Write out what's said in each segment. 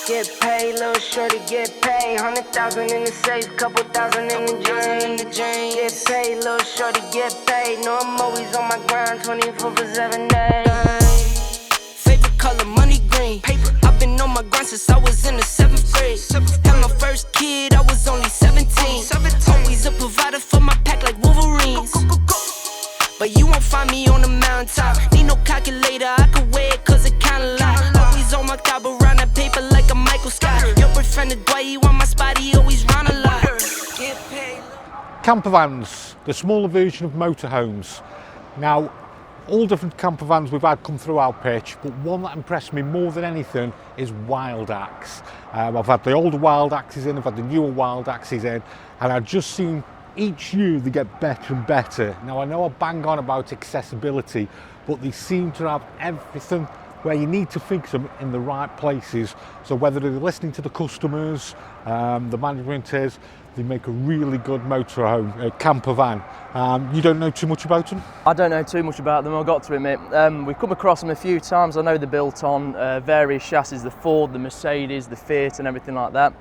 Get paid, little shorty, get paid. 100,000 in the safe, couple thousand in the drain. Get paid, little shorty, get paid. No, I'm always on my grind, 24/7 days. Favorite color, money green. I've been on my grind since I was in the 7th grade. Had my first kid, I was only 17. Always a provider for my pack like Wolverines. But you won't find me on the mountaintop. Need no calculator, I can weigh it cause it kinda lie. Always on my top around that paper like a Michael Scott. Your boyfriend the Dwight, he want my spot, he always run a lot. Get paid. Campervans, the smaller version of motorhomes. Now, all different campervans we've had come through our pitch, but one that impressed me more than anything is WildAx. I've had the older WildAxes in, I've had the newer WildAxes in, and I've just seen each year they get better and better. Now I know I bang on about accessibility, but they seem to have everything where you need to fix them in the right places. So whether they're listening to the customers, the management is, they make a really good motorhome, a campervan. You don't know too much about them? I don't know too much about them, I've got to admit. We've come across them a few times. I know they're built on various chassis, the Ford, the Mercedes, the Fiat and everything like that.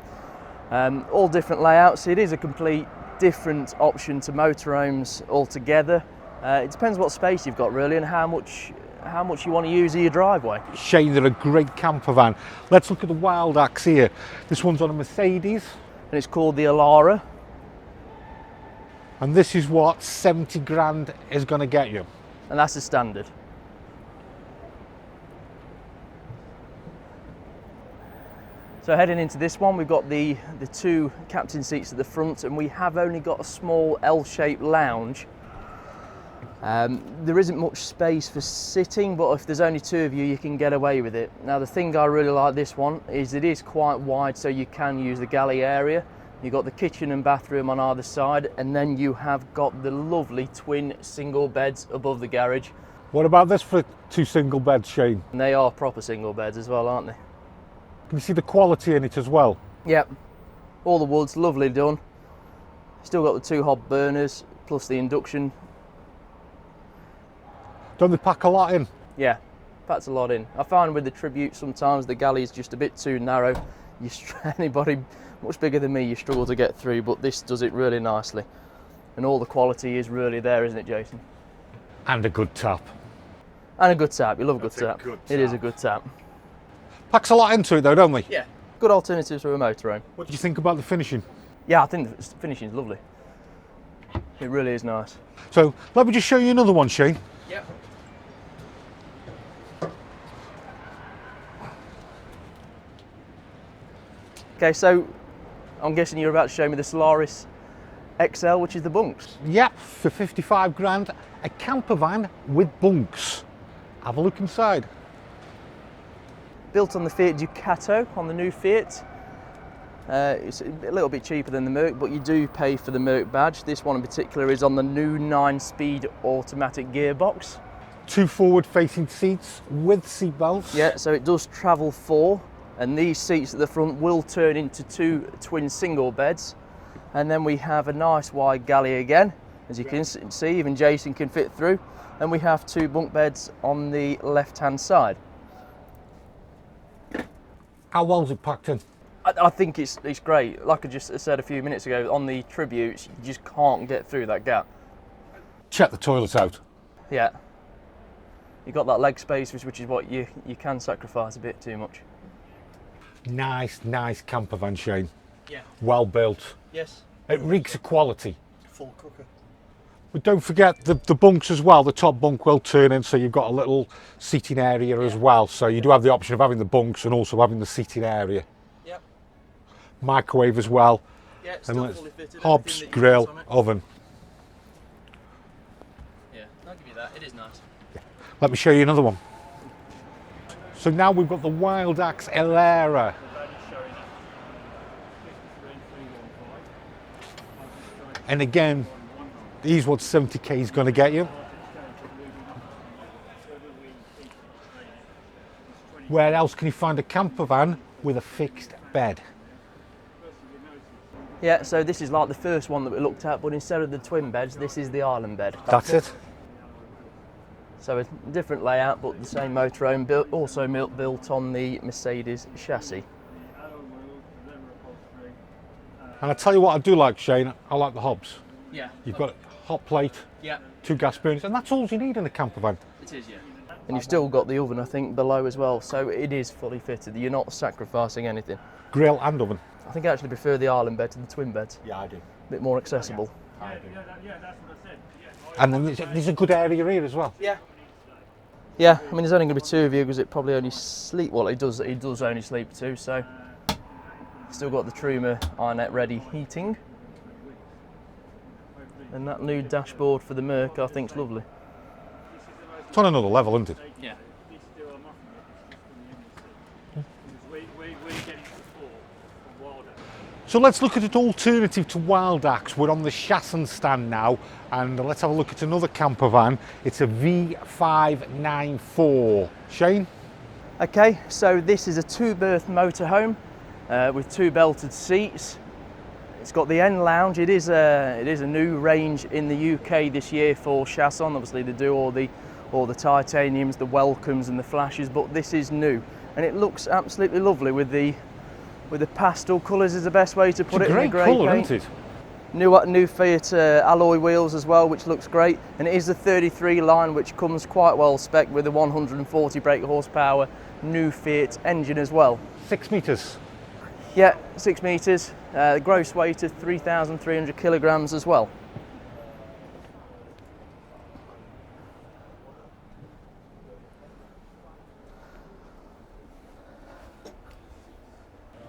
All different layouts. It is a complete different option to motorhomes altogether. It depends what space you've got really and how much you want to use of your driveway. Shane, they're a great campervan. Let's look at the WildAx here. This one's on a Mercedes. And it's called the Elara. And this is what 70 grand is going to get you. And that's the standard. So heading into this one, we've got the two captain seats at the front, and we have only got a small L-shaped lounge. There isn't much space for sitting, but if there's only two of you, you can get away with it. Now the thing I really like this one is it is quite wide, so you can use the galley area. You've got the kitchen and bathroom on either side, and then you have got the lovely twin single beds above the garage. What about this for two single beds, Shane? And they are proper single beds as well, aren't they? Can you see the quality in it as well? Yep, all the wood's lovely done. Still got the two hob burners plus the induction. Don't they pack a lot in? Yeah, packs a lot in. I find with the Tribute sometimes the galley is just a bit too narrow. Anybody much bigger than me, you struggle to get through, but this does it really nicely. And all the quality is really there, isn't it, Jason? And a good tap. And a good tap, you love a good tap. It is a good tap. Packs a lot into it though, don't they? Yeah, good alternatives for a motorhome. What do you think about the finishing? Yeah, I think the finishing is lovely. It really is nice. So let me just show you another one, Shane. Yep. Okay, so I'm guessing you're about to show me the Solaris XL, which is the bunks. Yep, for 55 grand, a campervan with bunks. Have a look inside. Built on the Fiat Ducato, on the new Fiat. It's a little bit cheaper than the Merc, but you do pay for the Merc badge. This one in particular is on the new 9-speed automatic gearbox. Two forward-facing seats with seat belts. Yeah, so it does travel 4, and these seats at the front will turn into 2 twin single beds. And then we have a nice wide galley again, as you can see, even Jason can fit through. And we have 2 bunk beds on the left-hand side. How well is it packed in? I think it's great. Like I just said a few minutes ago, on the Tributes, you just can't get through that gap. Check the toilet out. Yeah. You've got that leg space, which is what you can sacrifice a bit too much. Nice campervan, Shane. Yeah. Well built. Yes. It reeks of quality. Full cooker. But don't forget the bunks as well. The top bunk will turn in, so you've got a little seating area as well. So you do have the option of having the bunks and also having the seating area. Yep. Microwave as well. Yeah, it's still fully fitted. Hobs, grill, oven. Yeah, I'll give you that. It is nice. Let me show you another one. So now we've got the WildAx Elara. And again, here's what 70k is going to get you. Where else can you find a campervan with a fixed bed? Yeah, so this is like the first one that we looked at, but instead of the twin beds, this is the island bed. That's it. So a different layout, but the same motorhome, also built on the Mercedes chassis. And I tell you what I do like, Shane, I like the hobs. Yeah. You've got a hot plate, Yeah. 2 gas burners, and that's all you need in a camper van. It is, yeah. And you've still got the oven, I think, below as well, so it is fully fitted. You're not sacrificing anything. Grill and oven. I think I actually prefer the island bed to the twin beds. Yeah, I do. A bit more accessible. I do. And then there's a good area here as well. Yeah. Yeah, I mean, there's only going to be 2 of you because it probably only sleep. Well, it does only sleep 2, so still got the Truma iNet ready heating, and that new dashboard for the Merc I think's lovely. It's on another level, isn't it? Yeah. So let's look at an alternative to WildAx. We're on the Chausson stand now, and let's have a look at another camper van. It's a V594. Shane? Okay, so this is a 2-berth motorhome with 2 belted seats. It's got the N lounge. It is a new range in the UK this year for Chausson. Obviously, they do all the titaniums, the welcomes, and the flashes, but this is new, and it looks absolutely lovely with the pastel colours is the best way to put it. It's a great colour, isn't it? New Fiat alloy wheels as well, which looks great, and it is the 33 line, which comes quite well spec with a 140 brake horsepower new Fiat engine as well. 6 metres. Yeah, 6 metres. Gross weight of 3,300 kilograms as well.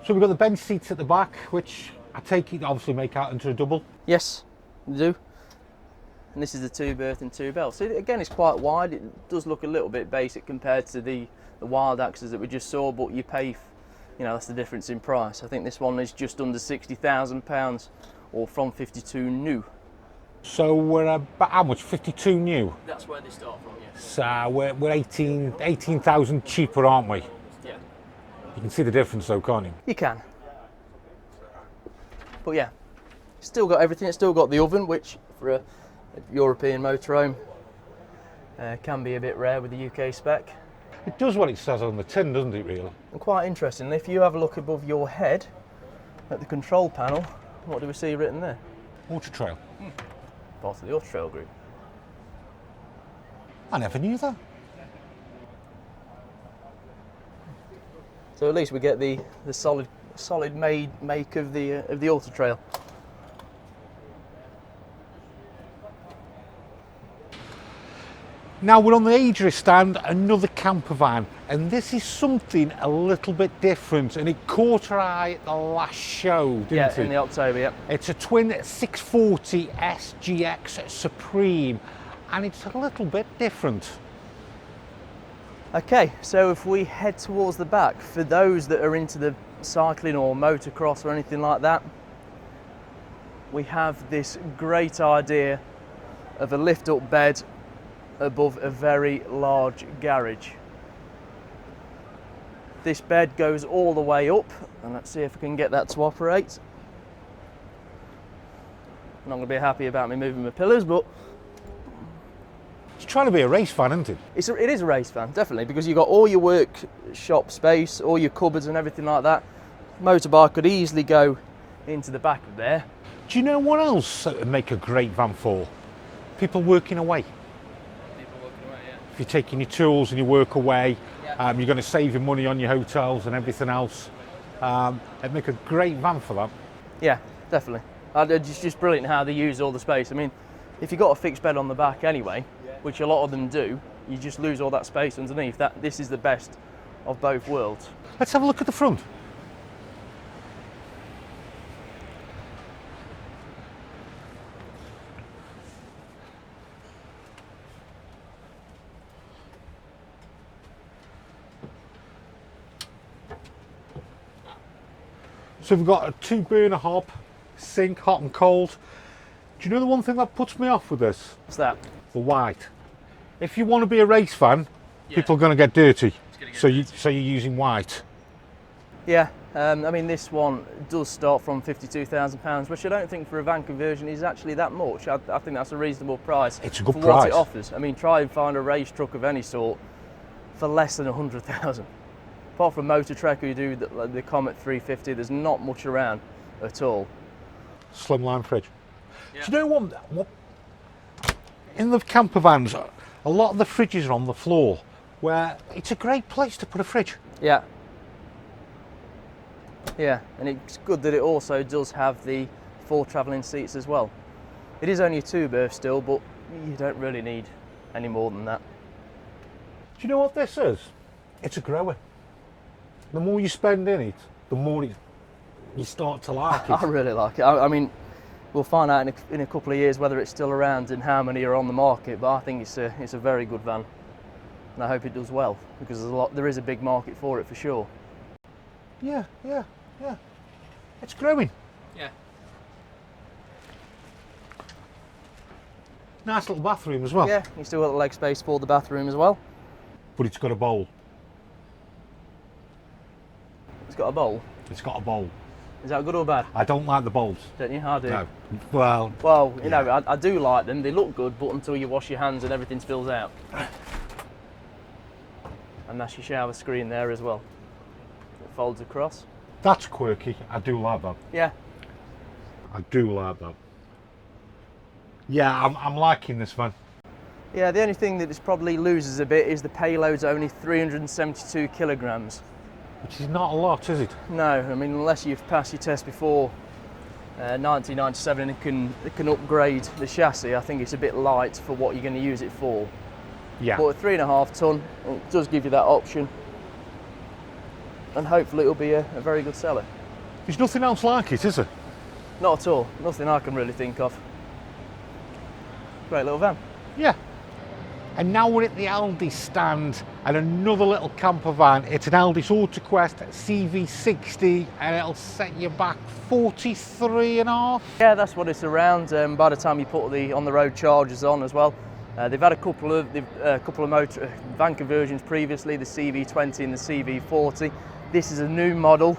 So we've got the bench seats at the back, which I take it obviously make out into a double. Yes, they do. And this is the 2-berth and 2 bell. So again, it's quite wide. It does look a little bit basic compared to the WildAxes that we just saw, but you pay, that's the difference in price. I think this one is just under £60,000, or from 52 new. So we're about how much? 52 new. That's where they start from, yes. So we're 18,000 cheaper, aren't we? Yeah. You can see the difference though, can't you? You can. But yeah, still got everything. It's still got the oven, which for a European motorhome can be a bit rare with the UK spec. It does what it says on the tin, doesn't it, really? And quite interesting, if you have a look above your head at the control panel, what do we see written there? Water Trail. Part of the Auto Trail group. I never knew that. So at least we get the solid make of the Auto Trail. Now we're on the Adria stand, another camper van, and this is something a little bit different, and it caught our eye at the last show, didn't it? Yeah, in the October, yeah. It's a twin 640 SGX Supreme, and it's a little bit different. Okay, so if we head towards the back, for those that are into the cycling or motocross or anything like that, we have this great idea of a lift-up bed above a very large garage. This bed goes all the way up, and let's see if I can get that to operate. I'm not going to be happy about me moving my pillars, but It's trying to be a race van, isn't it? it is a race van, definitely, because you've got all your workshop space, all your cupboards and everything like that. Motorbike could easily go into the back of there. Do you know what else that would make a great van for? People working away. If you're taking your tools and you work away, you're going to save your money on your hotels and everything else. It'd make a great van for that. Yeah, definitely. It's just brilliant how they use all the space. I mean, if you've got a fixed bed on the back anyway, which a lot of them do, you just lose all that space underneath. This is the best of both worlds. Let's have a look at the front. So we've got a 2-burner hob, sink, hot and cold. Do you know the one thing that puts me off with this? What's that? The white. If you want to be a race fan, people are going to get dirty. So you're using white. Yeah, I mean, this one does start from £52,000, which I don't think for a van conversion is actually that much. I think that's a reasonable price. It's a good for price. What it offers. I mean, try and find a race truck of any sort for less than 100,000. Apart from Motor Trek, who do the Comet 350, there's not much around at all. Slimline fridge. Yeah. Do you know what? In the camper vans, a lot of the fridges are on the floor, where it's a great place to put a fridge. Yeah. Yeah, and it's good that it also does have the 4 travelling seats as well. It is only a 2-berth still, but you don't really need any more than that. Do you know what this is? It's a grower. The more you spend in it, the more you start to like it. I really like it. I mean, we'll find out in a couple of years whether it's still around and how many are on the market, but I think it's a very good van. And I hope it does well, because there is a big market for it for sure. Yeah. It's growing. Yeah. Nice little bathroom as well. Yeah, you still got the leg space for the bathroom as well. But it's got a bowl. It's got a bowl. It's got a bowl. Is that good or bad? I don't like the bowls. Don't you? I do. No. Well, You know, I do like them. They look good, but until you wash your hands and everything spills out. And that's your shower screen there as well. It folds across. that's quirky. I do like that. Yeah. I do like that. Yeah, I'm liking this van. Yeah, the only thing that it probably loses a bit is the payload's only 372 kilograms. Which is not a lot, is it? No, I mean, unless you've passed your test before 1997 and it can upgrade the chassis, I think it's a bit light for what you're going to use it for. Yeah. But at 3.5 tonne, it does give you that option. And hopefully it'll be a very good seller. There's nothing else like it, is there? Not at all, nothing I can really think of. Great little van. Yeah. And now we're at the Elddis stand and another little camper van. It's an Elddis Autoquest CV60 and it'll set you back 43.5. Yeah, that's what it's around. By the time you put the on-the-road chargers on as well. They've had a couple of motor van conversions previously, the CV20 and the CV40. This is a new model.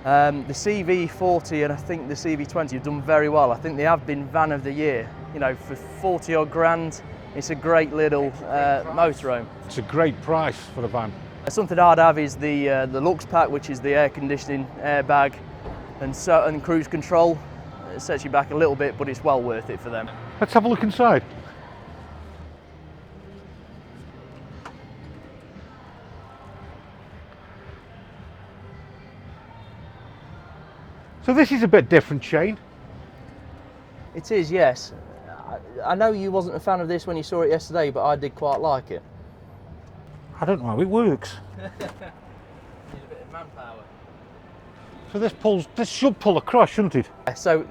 The CV40 and I think the CV20 have done very well. I think they have been van of the year. You know, for 40 odd grand, it's a great little motorhome. It's a great price for a van. Something I'd have is the Lux Pack, which is the air conditioning, airbag, and cruise control. It sets you back a little bit, but it's well worth it for them. Let's have a look inside. So this is a bit different, Shane. It is, yes. I know you wasn't a fan of this when you saw it yesterday, but I did quite like it. I don't know how it works. Need a bit of manpower. So this should pull across, shouldn't it? So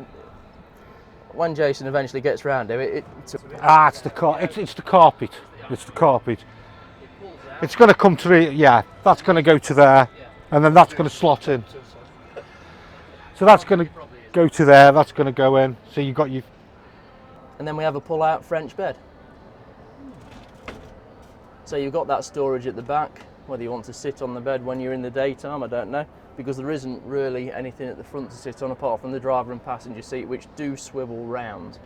when Jason eventually gets round here, it's it's the it's the carpet. It's the carpet. It's going to come to the, yeah, that's going to go to there, and then that's going to slot in. So that's going to go to there, that's going to go in. So you've got your... And then we have a pull-out French bed. So you've got that storage at the back, whether you want to sit on the bed when you're in the daytime, I don't know, because there isn't really anything at the front to sit on apart from the driver and passenger seat, which do swivel round.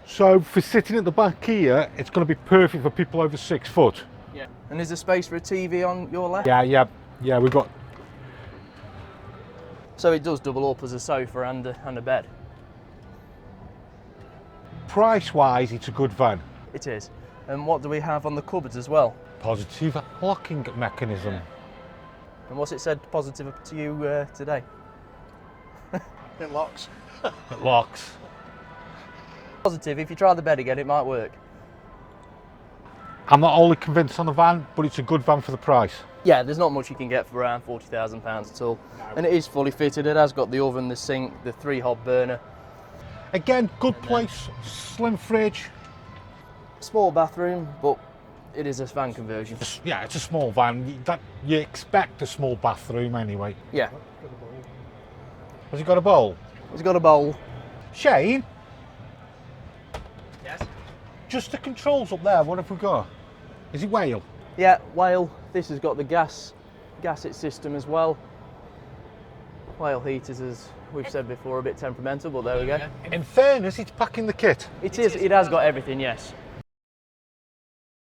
So for sitting at the back here, it's going to be perfect for people over 6 foot. Yeah. And is there space for a TV on your left? Yeah, we've got... So it does double up as a sofa and a bed. Price-wise, it's a good van. It is. And what do we have on the cupboards as well? Positive locking mechanism. And what's it said positive to you today? It locks. It locks. Positive, if you try the bed again, it might work. I'm not wholly convinced on the van, but it's a good van for the price. Yeah, there's not much you can get for around £40,000 at all. No. And it is fully fitted. It has got the oven, the sink, the 3-hob burner. Again, good place, slim fridge. Small bathroom, but it is a van conversion. Yeah, it's a small van. You expect a small bathroom anyway. Yeah. Has it got a bowl? It's got a bowl. Shane? Yes? Just the controls up there, what have we got? Is it whale? Yeah, whale. This has got the gas it system as well. Oil heaters, as we've said before, a bit temperamental, but there we go. In fairness, it's packing the kit. It is. It has got everything, yes.